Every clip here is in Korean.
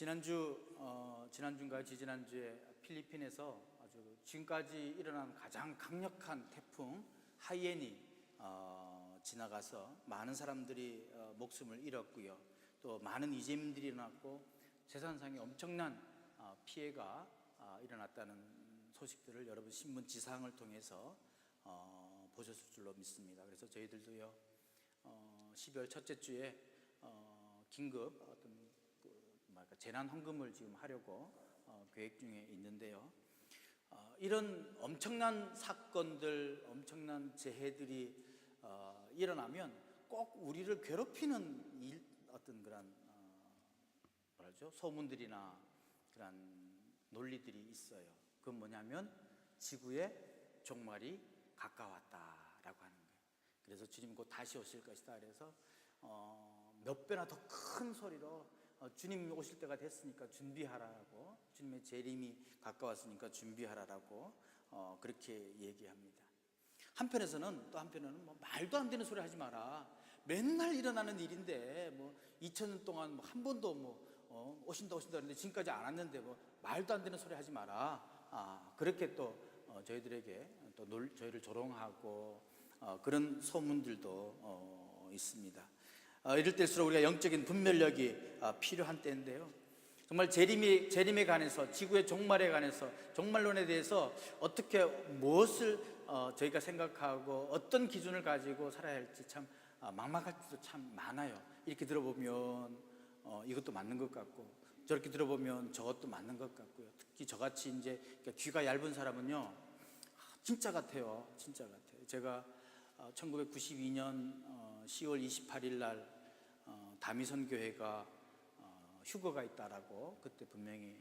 지난주인가 지지난주에 필리핀에서 아주 지금까지 일어난 가장 강력한 태풍 하이엔이 지나가서 많은 사람들이 목숨을 잃었고요. 또 많은 이재민들이 일어났고 재산상의 엄청난 피해가 일어났다는 소식들을 여러분 신문 지상을 통해서 보셨을 줄로 믿습니다. 그래서 저희들도요 12월 첫째 주에 긴급 어떤 재난 헌금을 지금 하려고 계획 중에 있는데요. 이런 엄청난 사건들, 엄청난 재해들이 일어나면 꼭 우리를 괴롭히는 어떤 그런 소문들이나 그런 논리들이 있어요. 그건 뭐냐면 지구의 종말이 가까웠다라고 하는 거예요. 그래서 주님 곧 다시 오실 것이다. 그래서 몇 배나 더 큰 소리로 주님 오실 때가 됐으니까 준비하라고, 주님의 재림이 가까웠으니까 준비하라라고 그렇게 얘기합니다. 한편에서는 뭐 말도 안 되는 소리 하지 마라. 맨날 일어나는 일인데 뭐 2000년 동안 한 번도 오신다 그러는데 지금까지 안 왔는데 뭐 말도 안 되는 소리 하지 마라. 그렇게 또 저희들에게 또 저희를 조롱하고 그런 소문들도 있습니다. 이럴 때일수록 우리가 영적인 분별력이 필요한 때인데요. 정말 재림에 관해서, 지구의 종말에 관해서, 종말론에 대해서 어떻게 무엇을 저희가 생각하고 어떤 기준을 가지고 살아야 할지 참 막막할 때도 참 많아요. 이렇게 들어보면 이것도 맞는 것 같고, 저렇게 들어보면 저것도 맞는 것 같고요. 특히 저같이 이제 귀가 얇은 사람은요 진짜 같아요. 진짜 같아요. 제가 1992년 10월 28일 날 다미선교회가 휴거가 있다라고 그때 분명히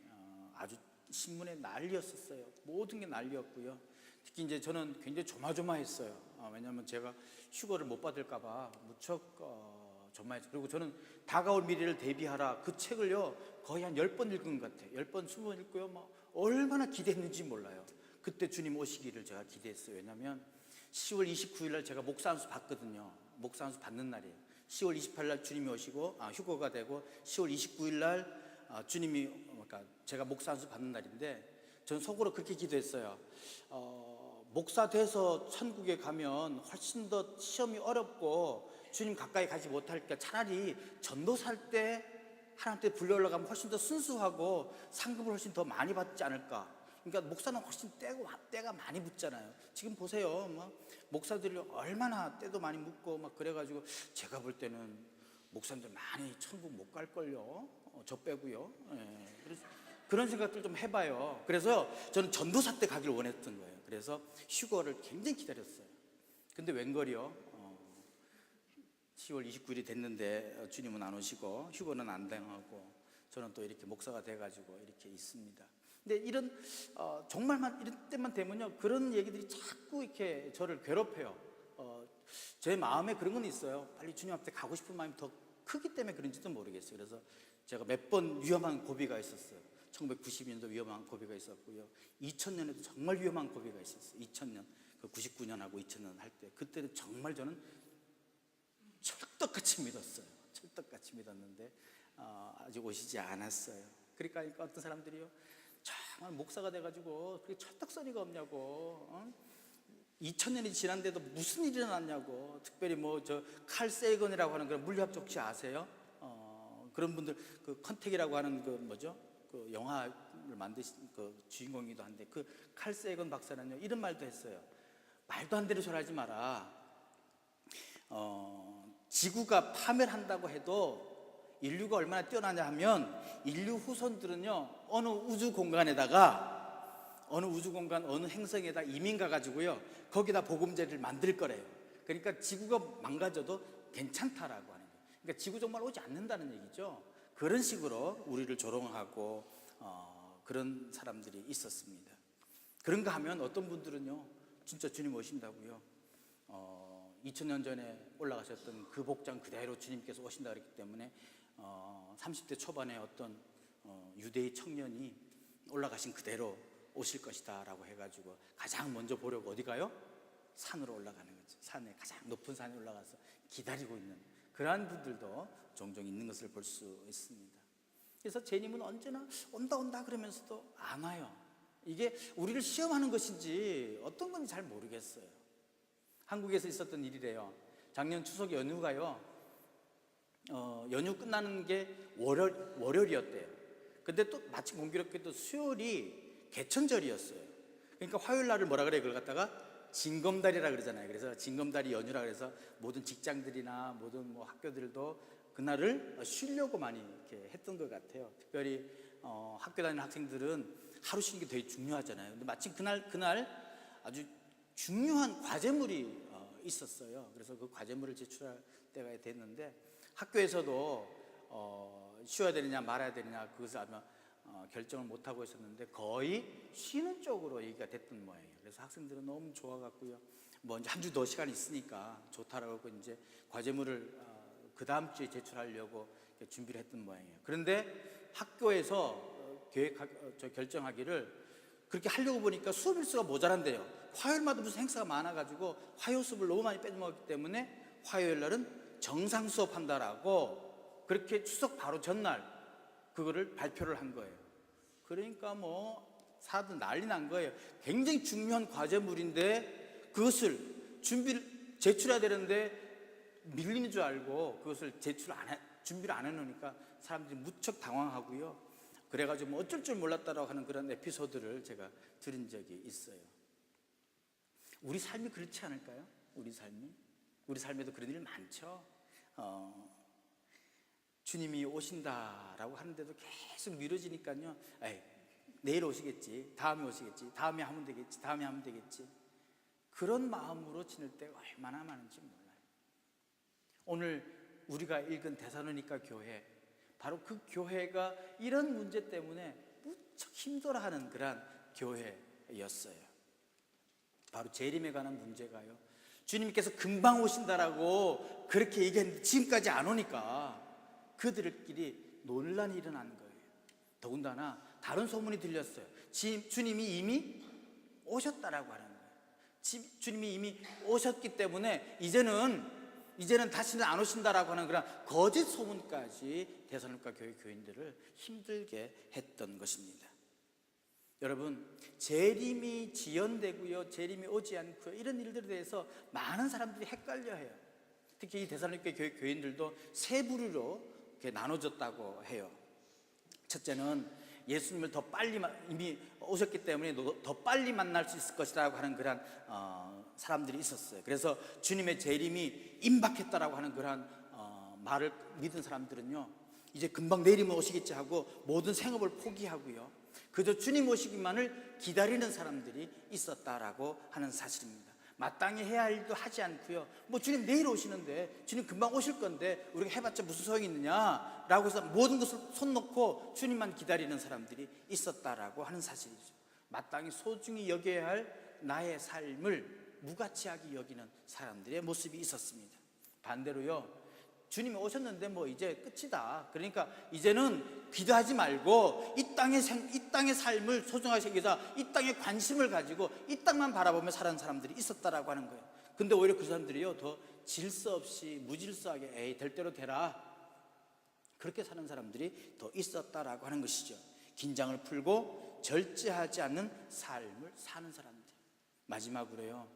아주 신문에 난리였었어요. 모든 게 난리였고요. 특히 이제 저는 굉장히 조마조마했어요. 왜냐하면 제가 휴거를 못 받을까봐 무척 조마했어요. 그리고 저는 다가올 미래를 대비하라 그 책을요 거의 한 10번 읽은 것 같아요. 10번, 20번 읽고요. 막 얼마나 기대했는지 몰라요. 그때 주님 오시기를 제가 기대했어요. 왜냐하면 10월 29일 날 제가 목사 안수 받거든요. 목사 안수 받는 날이에요. 10월 28일 날 주님이 오시고 휴거가 되고 10월 29일 날 주님이 그러니까 제가 목사 안수 받는 날인데 저는 속으로 그렇게 기도했어요. 목사 돼서 천국에 가면 훨씬 더 시험이 어렵고 주님 가까이 가지 못하니까 차라리 전도살 때 하나님께 불려 올라가면 훨씬 더 순수하고 상급을 훨씬 더 많이 받지 않을까. 그러니까 목사는 훨씬 때가 많이 붙잖아요. 지금 보세요. 막 목사들이 얼마나 때도 많이 묻고 막 그래가지고 제가 볼 때는 목사님들 많이 천국 못 갈걸요. 저 빼고요. 예. 그래서 그런 생각들 좀 해봐요. 그래서 저는 전도사 때 가길 원했던 거예요. 그래서 휴거를 굉장히 기다렸어요. 근데 웬걸이요. 10월 29일이 됐는데 주님은 안 오시고 휴거는 안 당하고 저는 또 이렇게 목사가 돼가지고 이렇게 있습니다. 근데 정말만 이런 때만 되면요 그런 얘기들이 자꾸 이렇게 저를 괴롭혀요. 제 마음에 그런 건 있어요. 빨리 주님 앞에 가고 싶은 마음이 더 크기 때문에 그런지도 모르겠어요. 그래서 제가 몇 번 위험한 고비가 있었어요. 1992년도 위험한 고비가 있었고요. 2000년에도 정말 위험한 고비가 있었어요. 2000년, 99년하고 2000년 할 때 그때는 정말 저는 철떡같이 믿었어요. 철떡같이 믿었는데 아직 오시지 않았어요. 그러니까 어떤 사람들이요 정말 목사가 돼가지고 그게 철떡서리가 없냐고 2000년이 지났는데도 무슨 일이 일어났냐고. 특별히 뭐 저 칼 세이건이라고 하는 그런 물리학 혹시 아세요? 그런 분들 그 컨택이라고 하는 그 뭐죠? 그 영화를 만드신 그 주인공이기도 한데 그 칼 세이건 박사는요 이런 말도 했어요. 말도 안 되는 소리 하지 마라. 지구가 파멸한다고 해도 인류가 얼마나 뛰어나냐 하면 인류 후손들은요 어느 우주 공간 어느 행성에다 이민 가가지고요 거기다 복음제를 만들 거래요. 그러니까 지구가 망가져도 괜찮다라고 하는 거예요. 그러니까 지구 정말 오지 않는다는 얘기죠. 그런 식으로 우리를 조롱하고 그런 사람들이 있었습니다. 그런가 하면 어떤 분들은요 진짜 주님 오신다고요 2000년 전에 올라가셨던 그 복장 그대로 주님께서 오신다 그랬기 때문에 30대 초반에 어떤 유대의 청년이 올라가신 그대로 오실 것이다 라고 해가지고 가장 먼저 보려고 어디 가요? 산으로 올라가는 거죠. 산에 가장 높은 산에 올라가서 기다리고 있는 그러한 분들도 종종 있는 것을 볼 수 있습니다. 그래서 재림은 언제나 온다 그러면서도 안 와요. 이게 우리를 시험하는 것인지 어떤 건지 잘 모르겠어요. 한국에서 있었던 일이래요. 작년 추석 연휴가요, 연휴 끝나는 게 월요일이었대요. 근데 또 마침 공교롭게도 수요일이 개천절이었어요. 그러니까 화요일 날을 뭐라 그래, 그걸 갖다가 징검다리라 그러잖아요. 그래서 징검다리 연휴라 그래서 모든 직장들이나 모든 뭐 학교들도 그날을 쉬려고 많이 이렇게 했던 것 같아요. 특별히 학교 다니는 학생들은 하루 쉬는 게 되게 중요하잖아요. 근데 마침 그날 아주 중요한 과제물이 있었어요. 그래서 그 과제물을 제출할 때가 됐는데 학교에서도 쉬어야 되느냐 말아야 되느냐 그것을 아마 결정을 못하고 있었는데 거의 쉬는 쪽으로 얘기가 됐던 모양이에요. 그래서 학생들은 너무 좋아갖고요, 뭐 이제 한 주 더 시간이 있으니까 좋다라고 이제 과제물을 그 다음 주에 제출하려고 준비를 했던 모양이에요. 그런데 학교에서 결정하기를 그렇게 하려고 보니까 수업 일수가 모자란대요. 화요일마다 무슨 행사가 많아가지고 화요 수업을 너무 많이 빼먹었기 때문에 화요일 날은 정상 수업한다라고 그렇게 추석 바로 전날 그거를 발표를 한 거예요. 그러니까 뭐 사람들 난리 난 거예요. 굉장히 중요한 과제물인데 그것을 제출해야 되는데 밀리는 줄 알고 그것을 준비를 안 해놓으니까 사람들이 무척 당황하고요. 그래가지고 뭐 어쩔 줄 몰랐다라고 하는 그런 에피소드를 제가 들은 적이 있어요. 우리 삶이 그렇지 않을까요? 우리 삶에도 그런 일 많죠. 주님이 오신다라고 하는데도 계속 미뤄지니까요. 내일 오시겠지, 다음에 오시겠지, 다음에 하면 되겠지. 그런 마음으로 지낼 때가 얼마나 많은지 몰라요. 오늘 우리가 읽은 데살로니가 교회, 바로 그 교회가 이런 문제 때문에 무척 힘들어하는 그런 교회였어요. 바로 재림에 관한 문제가요, 주님께서 금방 오신다라고 그렇게 얘기했는데 지금까지 안 오니까 그들끼리 논란이 일어나는 거예요. 더군다나 다른 소문이 들렸어요. 주님이 이미 오셨다라고 하는 거예요. 주님이 이미 오셨기 때문에 이제는 다시는 안 오신다라고 하는 그런 거짓 소문까지 데살로니가 교회 교인들을 힘들게 했던 것입니다. 여러분, 재림이 지연되고요, 재림이 오지 않고요, 이런 일들에 대해서 많은 사람들이 헷갈려해요. 특히 이 데살로니가 교회 교인들도 세 부류로 이렇게 나눠졌다고 해요. 첫째는 예수님을 더 빨리 이미 오셨기 때문에 더 빨리 만날 수 있을 것이라고 하는 그런 사람들이 있었어요. 그래서 주님의 재림이 임박했다라고 하는 그런 말을 믿은 사람들은요, 이제 금방 내리면 오시겠지 하고 모든 생업을 포기하고요, 그저 주님 오시기만을 기다리는 사람들이 있었다라고 하는 사실입니다. 마땅히 해야 할 일도 하지 않고요, 뭐 주님 내일 오시는데, 주님 금방 오실 건데 우리가 해봤자 무슨 소용이 있느냐라고 해서 모든 것을 손 놓고 주님만 기다리는 사람들이 있었다라고 하는 사실이죠. 마땅히 소중히 여겨야 할 나의 삶을 무가치하게 여기는 사람들의 모습이 있었습니다. 반대로요, 주님이 오셨는데 뭐 이제 끝이다, 그러니까 이제는 기도하지 말고 이 땅의 삶을 소중하게 여기자, 이 땅에 관심을 가지고 이 땅만 바라보며 사는 사람들이 있었다라고 하는 거예요. 근데 오히려 그 사람들이요, 더 질서 없이 무질서하게 될 대로 되라, 그렇게 사는 사람들이 더 있었다라고 하는 것이죠. 긴장을 풀고 절제하지 않는 삶을 사는 사람들. 마지막으로요,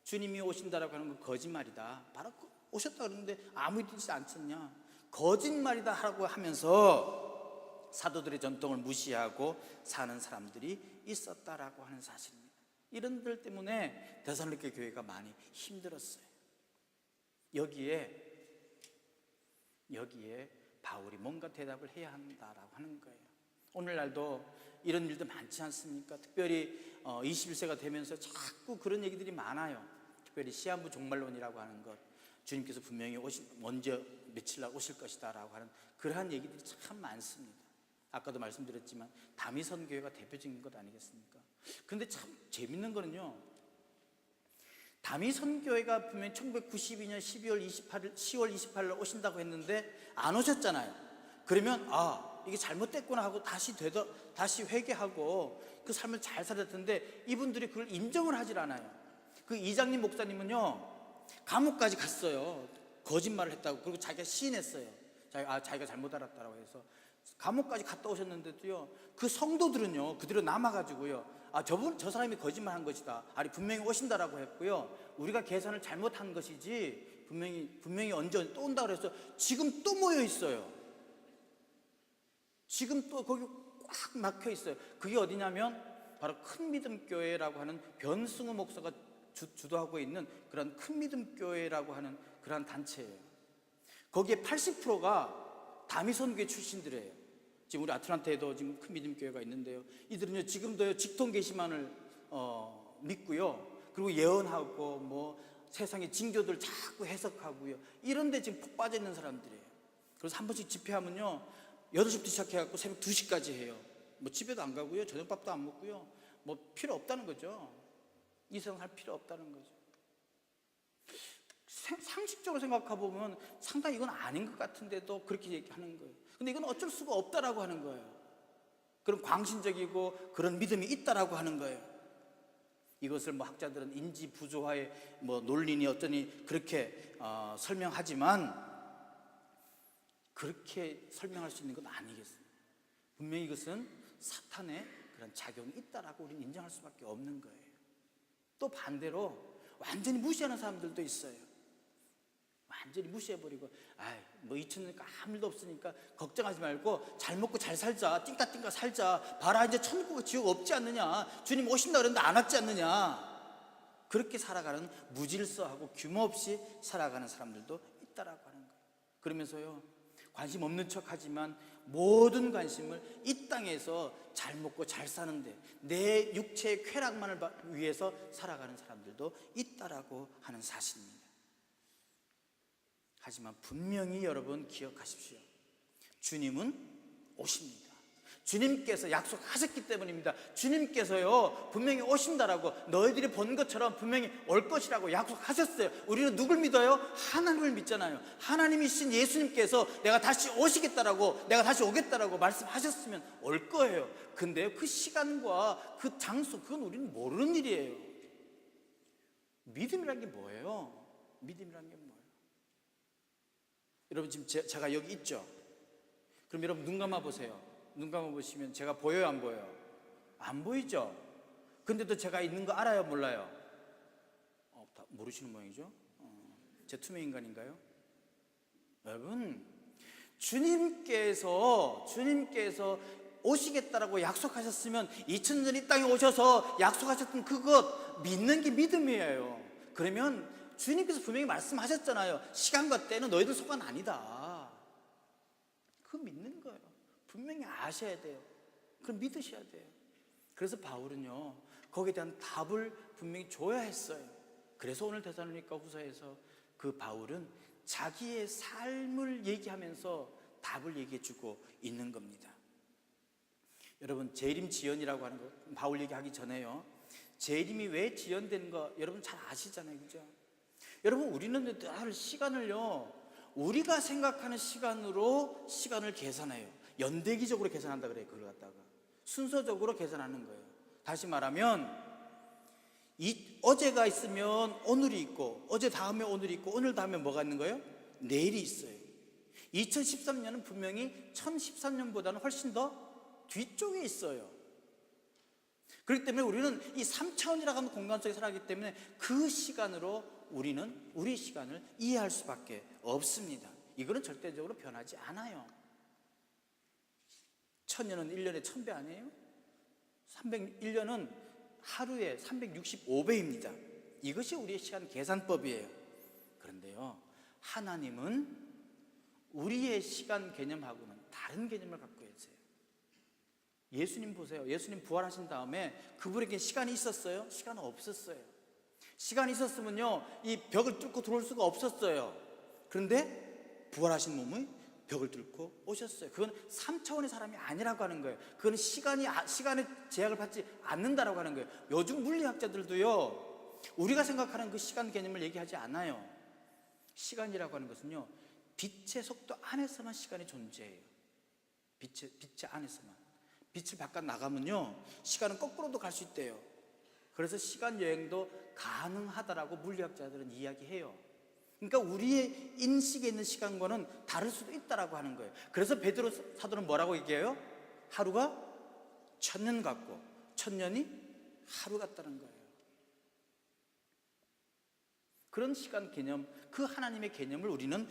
주님이 오신다라고 하는 건 거짓말이다, 바로 오셨다 그러는데 아무 일도 있지 않겠냐, 거짓말이다 하라고 하면서 사도들의 전통을 무시하고 사는 사람들이 있었다라고 하는 사실입니다. 이런 들 때문에 데살로니가 교회가 많이 힘들었어요. 여기에 바울이 뭔가 대답을 해야 한다라고 하는 거예요. 오늘날도 이런 일도 많지 않습니까? 특별히 21세가 되면서 자꾸 그런 얘기들이 많아요. 특별히 시한부 종말론이라고 하는 것, 주님께서 분명히 먼저 며칠 날 오실 것이다 라고 하는 그러한 얘기들이 참 많습니다. 아까도 말씀드렸지만 다미선 교회가 대표적인 것 아니겠습니까? 근데 참 재밌는 거는요, 다미선 교회가 분명히 1992년 10월 28일 오신다고 했는데 안 오셨잖아요. 그러면 이게 잘못됐구나 하고 다시 회개하고 그 삶을 잘 살았던데 이분들이 그걸 인정을 하질 않아요. 그 이장님 목사님은요, 감옥까지 갔어요. 거짓말을 했다고. 그리고 자기가 시인했어요. 자기가 잘못 알았다고 해서 감옥까지 갔다 오셨는데도요, 그 성도들은요 그대로 남아가지고요, 저 사람이 거짓말한 것이다, 아니 분명히 오신다라고 했고요, 우리가 계산을 잘못한 것이지 분명히 언제 또 온다 그래서 지금 또 모여 있어요. 지금 또 거기 꽉 막혀 있어요. 그게 어디냐면 바로 큰 믿음 교회라고 하는 변승우 목사가 주도하고 있는 그런 큰 믿음 교회라고 하는 그런 단체예요. 거기에 80%가 다미선교회 출신들이에요. 지금 우리 아틀란타에도 지금 큰 믿음 교회가 있는데요, 이들은요 지금도 직통 게시만을 믿고요, 그리고 예언하고 뭐 세상의 징조들 자꾸 해석하고요, 이런데 지금 푹 빠져 있는 사람들이에요. 그래서 한 번씩 집회하면요 8시부터 시작해갖고 새벽 2시까지 해요. 뭐 집에도 안 가고요, 저녁밥도 안 먹고요, 뭐 필요 없다는 거죠. 이 세상 할 필요 없다는 거죠. 상식적으로 생각해 보면 상당히 이건 아닌 것 같은데도 그렇게 얘기하는 거예요. 근데 이건 어쩔 수가 없다라고 하는 거예요. 그런 광신적이고 그런 믿음이 있다라고 하는 거예요. 이것을 뭐 학자들은 인지 부조화의 뭐 논리니 어떠니 그렇게 설명하지만 그렇게 설명할 수 있는 건 아니겠어요. 분명히 이것은 사탄의 그런 작용이 있다라고 우리는 인정할 수밖에 없는 거예요. 또 반대로 완전히 무시하는 사람들도 있어요. 완전히 무시해버리고, 뭐 2000년이니까 아무 일도 없으니까 걱정하지 말고 잘 먹고 잘 살자, 띵까띵까 살자, 봐라 이제 천국 지옥 없지 않느냐, 주님 오신다 그랬는데 안 왔지 않느냐, 그렇게 살아가는 무질서하고 규모 없이 살아가는 사람들도 있다라고 하는 거예요. 그러면서요 관심 없는 척하지만 모든 관심을 이 땅에서 잘 먹고 잘 사는데 내 육체의 쾌락만을 위해서 살아가는 사람들도 있다라고 하는 사실입니다. 하지만 분명히 여러분 기억하십시오. 주님은 오십니다. 주님께서 약속하셨기 때문입니다. 주님께서요 분명히 오신다라고, 너희들이 본 것처럼 분명히 올 것이라고 약속하셨어요. 우리는 누굴 믿어요? 하나님을 믿잖아요. 하나님이신 예수님께서 내가 다시 오시겠다라고, 내가 다시 오겠다라고 말씀하셨으면 올 거예요. 근데 그 시간과 그 장소, 그건 우리는 모르는 일이에요. 믿음이란 게 뭐예요? 믿음이란 게 뭐예요? 여러분 지금 제가 여기 있죠? 그럼 여러분 눈 감아 보세요. 눈 감아 보시면 제가 보여요, 안 보여요? 안 보이죠? 근데도 제가 있는 거 알아요, 몰라요? 다 모르시는 모양이죠? 제 투명 인간인가요? 여러분, 주님께서 오시겠다라고 약속하셨으면 2000년 이 땅에 오셔서 약속하셨던 그것 믿는 게 믿음이에요. 그러면 주님께서 분명히 말씀하셨잖아요. 시간과 때는 너희들 소관 아니다. 그거 믿는 거예요. 분명히 아셔야 돼요. 그걸 믿으셔야 돼요. 그래서 바울은요 거기에 대한 답을 분명히 줘야 했어요. 그래서 오늘 데살로니가 후서에서 그 바울은 자기의 삶을 얘기하면서 답을 얘기해 주고 있는 겁니다. 여러분 재림 지연이라고 하는 거 바울 얘기하기 전에요, 재림이 왜 지연되는 거 여러분 잘 아시잖아요, 그죠? 여러분 우리는 늘 시간을요 우리가 생각하는 시간으로 시간을 계산해요. 연대기적으로 계산한다 그래요. 그걸 갖다가 순서적으로 계산하는 거예요. 다시 말하면 어제가 있으면 오늘이 있고, 어제 다음에 오늘이 있고, 오늘 다음에 뭐가 있는 거예요? 내일이 있어요. 2013년은 분명히 1013년보다는 훨씬 더 뒤쪽에 있어요. 그렇기 때문에 우리는 이 3차원이라고 하는 공간 속에 살아가기 때문에 그 시간으로 우리는 우리 시간을 이해할 수밖에 없습니다. 이거는 절대적으로 변하지 않아요. 1000년은 1년에 1000배 아니에요? 301년은 하루에 365배입니다. 이것이 우리의 시간 계산법이에요. 그런데요 하나님은 우리의 시간 개념하고는 다른 개념을 갖고 계세요. 예수님 보세요. 예수님 부활하신 다음에 그분에게 시간이 있었어요? 시간은 없었어요. 시간이 있었으면요 이 벽을 뚫고 들어올 수가 없었어요. 그런데 부활하신 몸의 벽을 뚫고 오셨어요. 그건 3차원의 사람이 아니라고 하는 거예요. 그건 시간의 제약을 받지 않는다라고 하는 거예요. 요즘 물리학자들도요 우리가 생각하는 그 시간 개념을 얘기하지 않아요. 시간이라고 하는 것은요 빛의 속도 안에서만 시간이 존재해요. 빛의 안에서만. 빛을 바깥 나가면요 시간은 거꾸로도 갈 수 있대요. 그래서 시간 여행도 가능하다라고 물리학자들은 이야기해요. 그러니까 우리의 인식에 있는 시간과는 다를 수도 있다라고 하는 거예요. 그래서 베드로 사도는 뭐라고 얘기해요? 하루가 1000년 같고 1000년이 하루 같다는 거예요. 그런 시간 개념, 그 하나님의 개념을 우리는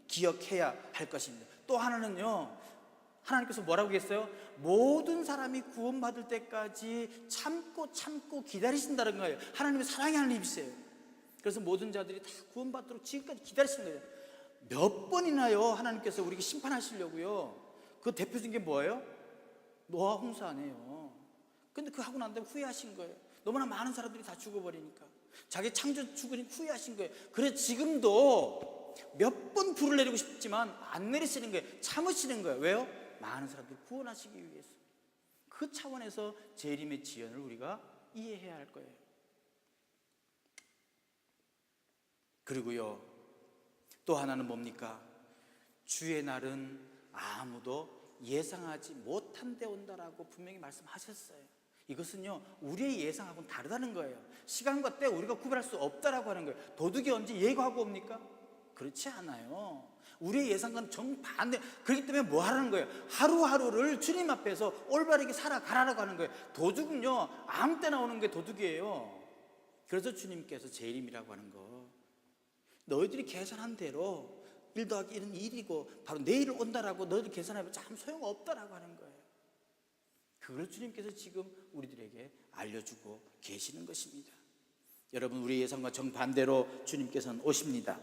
기억해야 할 것입니다. 또 하나는요, 하나님께서 뭐라고 했어요? 모든 사람이 구원받을 때까지 참고 기다리신다는 거예요. 하나님의 사랑의 하나님이세요. 그래서 모든 자들이 다 구원받도록 지금까지 기다리신 거예요. 몇 번이나요 하나님께서 우리에게 심판하시려고요. 그 대표적인 게 뭐예요? 노아 홍수 아니에요. 근데 그거 하고 난 다음에 후회하신 거예요. 너무나 많은 사람들이 다 죽어버리니까 자기 창조 죽으니까 후회하신 거예요. 그래서 지금도 몇 번 불을 내리고 싶지만 안 내리시는 거예요. 참으시는 거예요. 왜요? 많은 사람들을 구원하시기 위해서. 그 차원에서 재림의 지연을 우리가 이해해야 할 거예요. 그리고요, 또 하나는 뭡니까? 주의 날은 아무도 예상하지 못한 데 온다라고 분명히 말씀하셨어요. 이것은요, 우리의 예상하고는 다르다는 거예요. 시간과 때 우리가 구별할 수 없다라고 하는 거예요. 도둑이 언제 예고하고 옵니까? 그렇지 않아요. 우리의 예상과는 정반대. 그렇기 때문에 뭐 하라는 거예요? 하루하루를 주님 앞에서 올바르게 살아가라고 하는 거예요. 도둑은요, 아무 때나 오는 게 도둑이에요. 그래서 주님께서 재림이라고 하는 거, 너희들이 계산한 대로 1 더하기 1은 1이고 바로 내일 온다라고 너희들 계산하면 참 소용없다라고 하는 거예요. 그걸 주님께서 지금 우리들에게 알려주고 계시는 것입니다. 여러분, 우리의 예상과 정반대로 주님께서는 오십니다.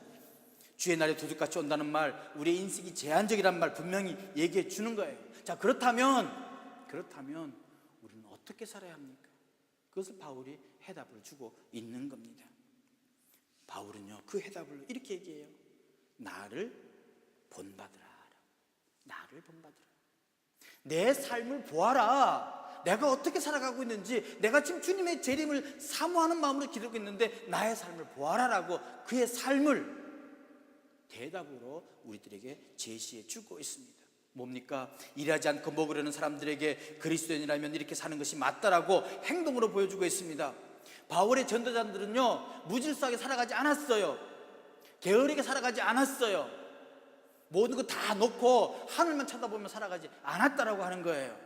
주의 날에 도둑같이 온다는 말, 우리의 인식이 제한적이란 말 분명히 얘기해 주는 거예요. 자, 그렇다면 우리는 어떻게 살아야 합니까? 그것을 바울이 해답을 주고 있는 겁니다. 바울은요, 그 해답을 이렇게 얘기해요. 나를 본받으라. 나를 본받으라. 내 삶을 보아라. 내가 어떻게 살아가고 있는지, 내가 지금 주님의 재림을 사모하는 마음으로 기도하고 있는데 나의 삶을 보아라라고 그의 삶을 대답으로 우리들에게 제시해 주고 있습니다. 뭡니까? 일하지 않고 먹으려는 사람들에게 그리스도인이라면 이렇게 사는 것이 맞다라고 행동으로 보여주고 있습니다. 바울의 전도자들은요, 무질서하게 살아가지 않았어요. 게으르게 살아가지 않았어요. 모든 거 다 놓고 하늘만 쳐다보며 살아가지 않았다라고 하는 거예요.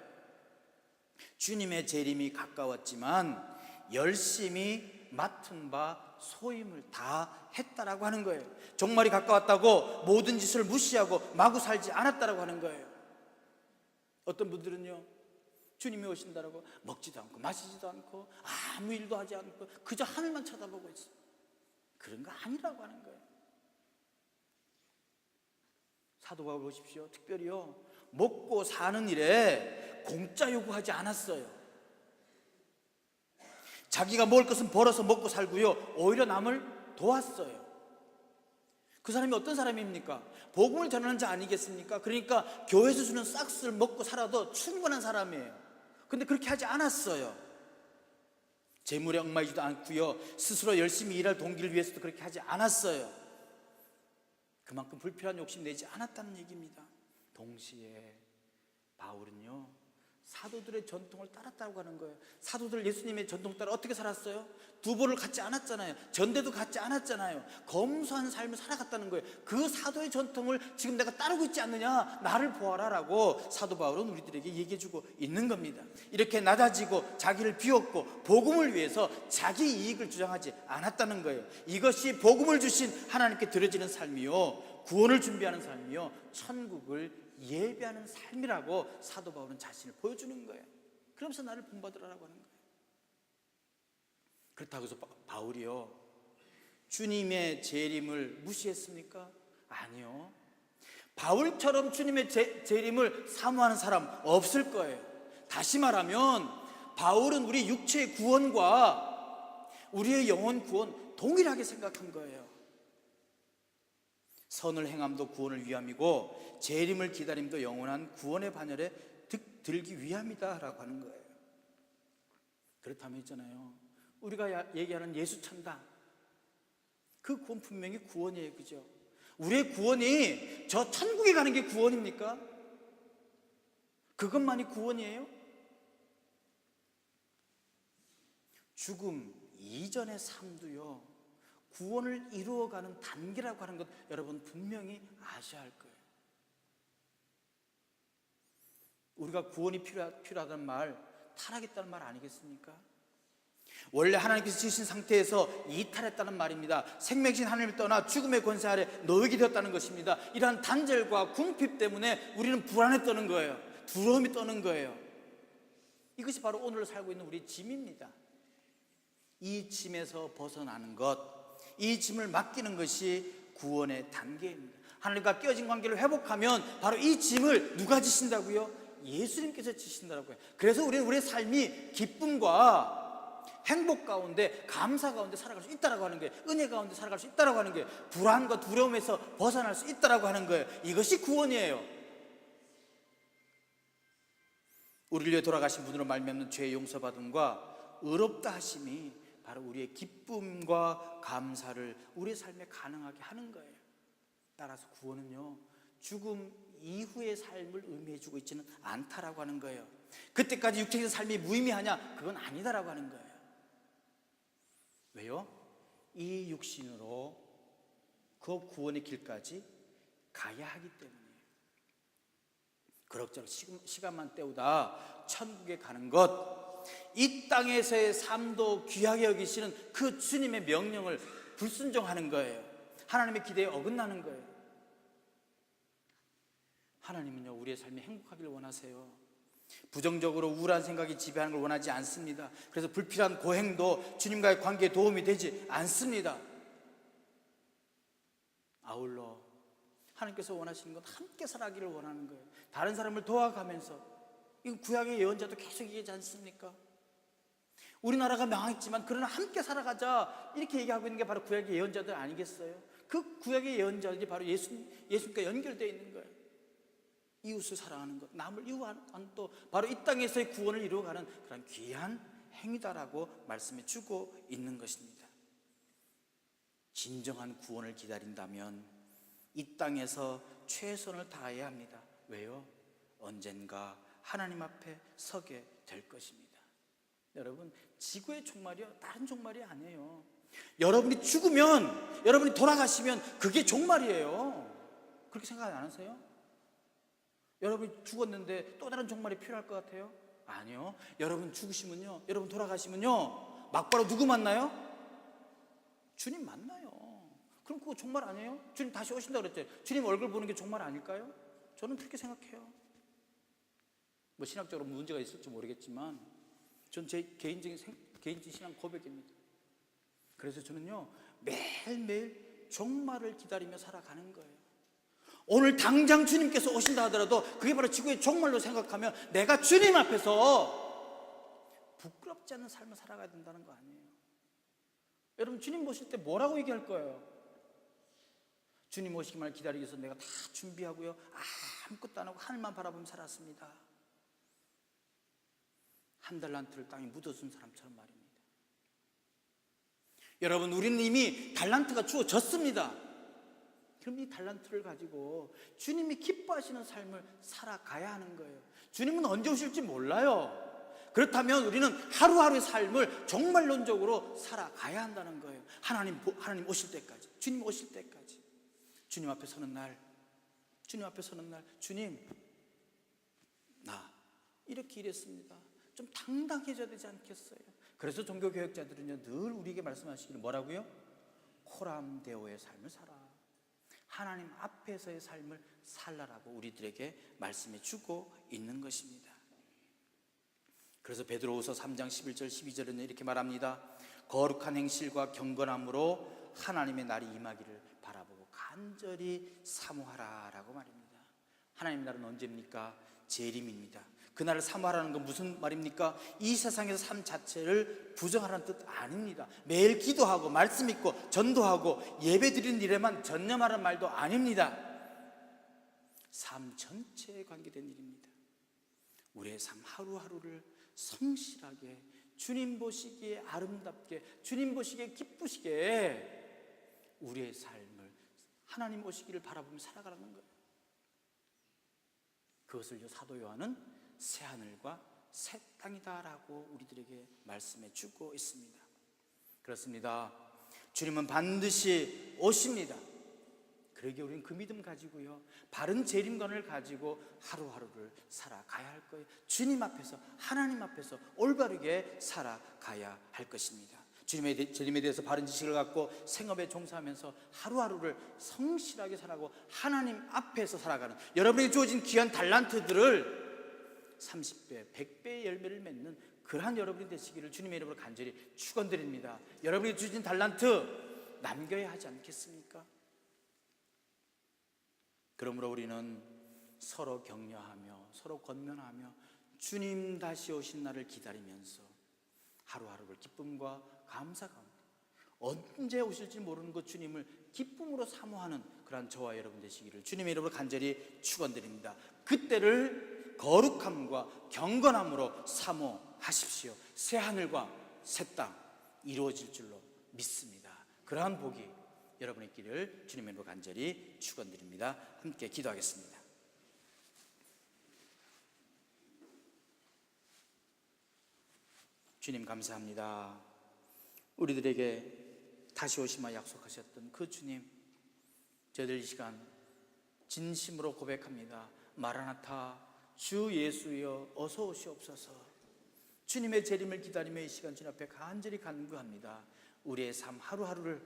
주님의 재림이 가까웠지만 열심히 맡은 바 소임을 다 했다라고 하는 거예요. 종말이 가까웠다고 모든 짓을 무시하고 마구 살지 않았다라고 하는 거예요. 어떤 분들은요, 주님이 오신다라고 먹지도 않고 마시지도 않고 아무 일도 하지 않고 그저 하늘만 쳐다보고 있어요. 그런 거 아니라고 하는 거예요. 사도 바울 보십시오. 특별히요, 먹고 사는 일에 공짜 요구하지 않았어요. 자기가 먹을 것은 벌어서 먹고 살고요, 오히려 남을 도왔어요. 그 사람이 어떤 사람입니까? 복음을 전하는 자 아니겠습니까? 그러니까 교회에서 주는 싹스를 먹고 살아도 충분한 사람이에요. 근데 그렇게 하지 않았어요. 재물에 얽매이지도 않고요, 스스로 열심히 일할 동기를 위해서도 그렇게 하지 않았어요. 그만큼 불필요한 욕심 내지 않았다는 얘기입니다. 동시에 바울은요, 사도들의 전통을 따랐다고 하는 거예요. 사도들 예수님의 전통 따라 어떻게 살았어요? 두보를 갖지 않았잖아요. 전대도 갖지 않았잖아요. 검소한 삶을 살아갔다는 거예요. 그 사도의 전통을 지금 내가 따르고 있지 않느냐, 나를 보아라 라고 사도 바울은 우리들에게 얘기해주고 있는 겁니다. 이렇게 낮아지고 자기를 비웠고 복음을 위해서 자기 이익을 주장하지 않았다는 거예요. 이것이 복음을 주신 하나님께 드려지는 삶이요, 구원을 준비하는 삶이요, 천국을 예배하는 삶이라고 사도 바울은 자신을 보여주는 거예요. 그러면서 나를 본받으라고 하는 거예요. 그렇다고 해서 바울이요, 주님의 재림을 무시했습니까? 아니요. 바울처럼 주님의 재림을 사모하는 사람 없을 거예요. 다시 말하면 바울은 우리 육체의 구원과 우리의 영혼 구원 동일하게 생각한 거예요. 선을 행함도 구원을 위함이고 재림을 기다림도 영원한 구원의 반열에 들기 위함이다 라고 하는 거예요. 그렇다면 있잖아요, 우리가 얘기하는 예수 찬다, 그 구원 분명히 구원이에요. 그죠? 우리의 구원이 저 천국에 가는 게 구원입니까? 그것만이 구원이에요? 죽음 이전의 삶도요, 구원을 이루어가는 단계라고 하는 것 여러분 분명히 아셔야 할 거예요. 우리가 구원이 필요하다는 말, 타락했다는 말 아니겠습니까? 원래 하나님께서 지으신 상태에서 이탈했다는 말입니다. 생명신 하나님을 떠나 죽음의 권세 아래 놓이게 되었다는 것입니다. 이러한 단절과 궁핍 때문에 우리는 불안에 떠는 거예요. 두려움이 떠는 거예요. 이것이 바로 오늘 살고 있는 우리의 짐입니다. 이 짐에서 벗어나는 것, 이 짐을 맡기는 것이 구원의 단계입니다. 하나님과 깨어진 관계를 회복하면 바로 이 짐을 누가 지신다고요? 예수님께서 지신다고요. 그래서 우리는 우리의 삶이 기쁨과 행복 가운데, 감사 가운데 살아갈 수 있다라고 하는 거예요. 은혜 가운데 살아갈 수 있다라고 하는 거예요. 불안과 두려움에서 벗어날 수 있다라고 하는 거예요. 이것이 구원이에요. 우리를 위해 돌아가신 분으로 말미암는 죄 용서받음과 의롭다 하심이 바로 우리의 기쁨과 감사를 우리의 삶에 가능하게 하는 거예요. 따라서 구원은요, 죽음 이후의 삶을 의미해주고 있지는 않다라고 하는 거예요. 그때까지 육체의 삶이 무의미하냐? 그건 아니다라고 하는 거예요. 왜요? 이 육신으로 그 구원의 길까지 가야 하기 때문이에요. 그럭저럭 시간만 때우다 천국에 가는 것, 이 땅에서의 삶도 귀하게 여기시는 그 주님의 명령을 불순종하는 거예요. 하나님의 기대에 어긋나는 거예요. 하나님은요, 우리의 삶이 행복하기를 원하세요. 부정적으로 우울한 생각이 지배하는 걸 원하지 않습니다. 그래서 불필요한 고행도 주님과의 관계에 도움이 되지 않습니다. 아울러 하나님께서 원하시는 건 함께 살아가기를 원하는 거예요. 다른 사람을 도와가면서. 이거 구약의 예언자도 계속 얘기하지 않습니까? 우리나라가 망했지만 그러나 함께 살아가자, 이렇게 얘기하고 있는 게 바로 구약의 예언자들 아니겠어요? 그 구약의 예언자들이 바로 예수님과 연결되어 있는 거예요. 이웃을 사랑하는 것, 남을 이웃하는 또 바로 이 땅에서의 구원을 이루어가는 그런 귀한 행위다라고 말씀해 주고 있는 것입니다. 진정한 구원을 기다린다면 이 땅에서 최선을 다해야 합니다. 왜요? 언젠가 하나님 앞에 서게 될 것입니다. 여러분, 지구의 종말이요, 다른 종말이 아니에요. 여러분이 죽으면, 여러분이 돌아가시면 그게 종말이에요. 그렇게 생각 안 하세요? 여러분이 죽었는데 또 다른 종말이 필요할 것 같아요? 아니요. 여러분 죽으시면요, 여러분 돌아가시면요, 막바로 누구 만나요? 주님 만나요. 그럼 그거 종말 아니에요? 주님 다시 오신다고 그랬죠. 주님 얼굴 보는 게 종말 아닐까요? 저는 그렇게 생각해요. 뭐 신학적으로 문제가 있을지 모르겠지만 전 제 개인적인 신앙 고백입니다. 그래서 저는요, 매일매일 종말을 기다리며 살아가는 거예요. 오늘 당장 주님께서 오신다 하더라도 그게 바로 지구의 종말로 생각하면 내가 주님 앞에서 부끄럽지 않은 삶을 살아가야 된다는 거 아니에요. 여러분, 주님 보실 때 뭐라고 얘기할 거예요? 주님 오시기만 기다리기 위해서 내가 다 준비하고요, 아무것도 안 하고 하늘만 바라보며 살았습니다. 한 달란트를 땅에 묻어준 사람처럼 말입니다. 여러분, 우리는 이미 달란트가 주어졌습니다. 그럼 이 달란트를 가지고 주님이 기뻐하시는 삶을 살아가야 하는 거예요. 주님은 언제 오실지 몰라요. 그렇다면 우리는 하루하루의 삶을 종말론적으로 살아가야 한다는 거예요. 하나님 오실 때까지, 주님 오실 때까지. 주님 앞에 서는 날, 주님, 나 이렇게 일했습니다. 좀 당당해져야 되지 않겠어요? 그래서 종교개혁자들은요, 늘 우리에게 말씀하시기를 뭐라고요? 코람데오의 삶을 살아, 하나님 앞에서의 삶을 살라라고 우리들에게 말씀해 주고 있는 것입니다. 그래서 베드로후서 3장 11절 12절에는 이렇게 말합니다. 거룩한 행실과 경건함으로 하나님의 날이 임하기를 바라보고 간절히 사모하라라고 말입니다. 하나님의 날은 언제입니까? 재림입니다. 그날을 사모하라는 건 무슨 말입니까? 이 세상에서 삶 자체를 부정하라는 뜻 아닙니다. 매일 기도하고 말씀 읽고 전도하고 예배 드리는 일에만 전념하라는 말도 아닙니다. 삶 전체에 관계된 일입니다. 우리의 삶 하루하루를 성실하게, 주님 보시기에 아름답게, 주님 보시기에 기쁘시게 우리의 삶을 하나님 오시기를 바라보며 살아가라는 거예요. 그것을 사도 요한은 새 하늘과 새 땅이다라고 우리들에게 말씀해 주고 있습니다. 그렇습니다. 주님은 반드시 오십니다. 그러기에 우리는 그 믿음 가지고요, 바른 재림관을 가지고 하루하루를 살아가야 할 거예요. 주님 앞에서, 하나님 앞에서 올바르게 살아가야 할 것입니다. 주님의 재림에 대해서 바른 지식을 갖고 생업에 종사하면서 하루하루를 성실하게 살아가고 하나님 앞에서 살아가는, 여러분에게 주어진 귀한 달란트들을 30배, 100배의 열매를 맺는 그러한 여러분이 되시기를 주님의 이름으로 간절히 축원드립니다. 여러분이 주신 달란트 남겨야 하지 않겠습니까? 그러므로 우리는 서로 격려하며 서로 권면하며 주님 다시 오신 날을 기다리면서 하루하루를 기쁨과 감사 가운데, 언제 오실지 모르는 그 주님을 기쁨으로 사모하는 그러한 저와 여러분 되시기를 주님의 이름으로 간절히 축원드립니다. 그때를 거룩함과 경건함으로 사모하십시오. 새 하늘과 새 땅 이루어질 줄로 믿습니다. 그러한 복이 여러분의 길을 주님의 이름으로 간절히 축원드립니다. 함께 기도하겠습니다. 주님 감사합니다. 우리들에게 다시 오시마 약속하셨던 그 주님, 저희들 이 시간 진심으로 고백합니다. 마라나타, 주 예수여 어서 오시옵소서. 주님의 재림을 기다리며 이 시간 주님 앞에 간절히 간구합니다. 우리의 삶 하루하루를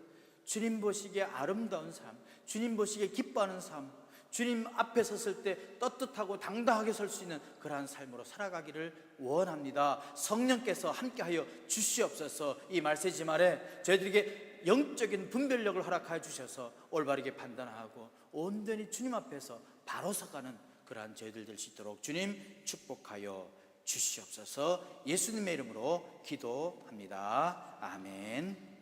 주님 보시기에 아름다운 삶, 주님 보시기에 기뻐하는 삶, 주님 앞에 섰을 때 떳떳하고 당당하게 설 수 있는 그러한 삶으로 살아가기를 원합니다. 성령께서 함께하여 주시옵소서. 이 말세지 말에 저희들에게 영적인 분별력을 허락하여 주셔서 올바르게 판단하고 온전히 주님 앞에서 바로 서가는 그러한 저희들 될 수 있도록 주님 축복하여 주시옵소서. 예수님의 이름으로 기도합니다. 아멘.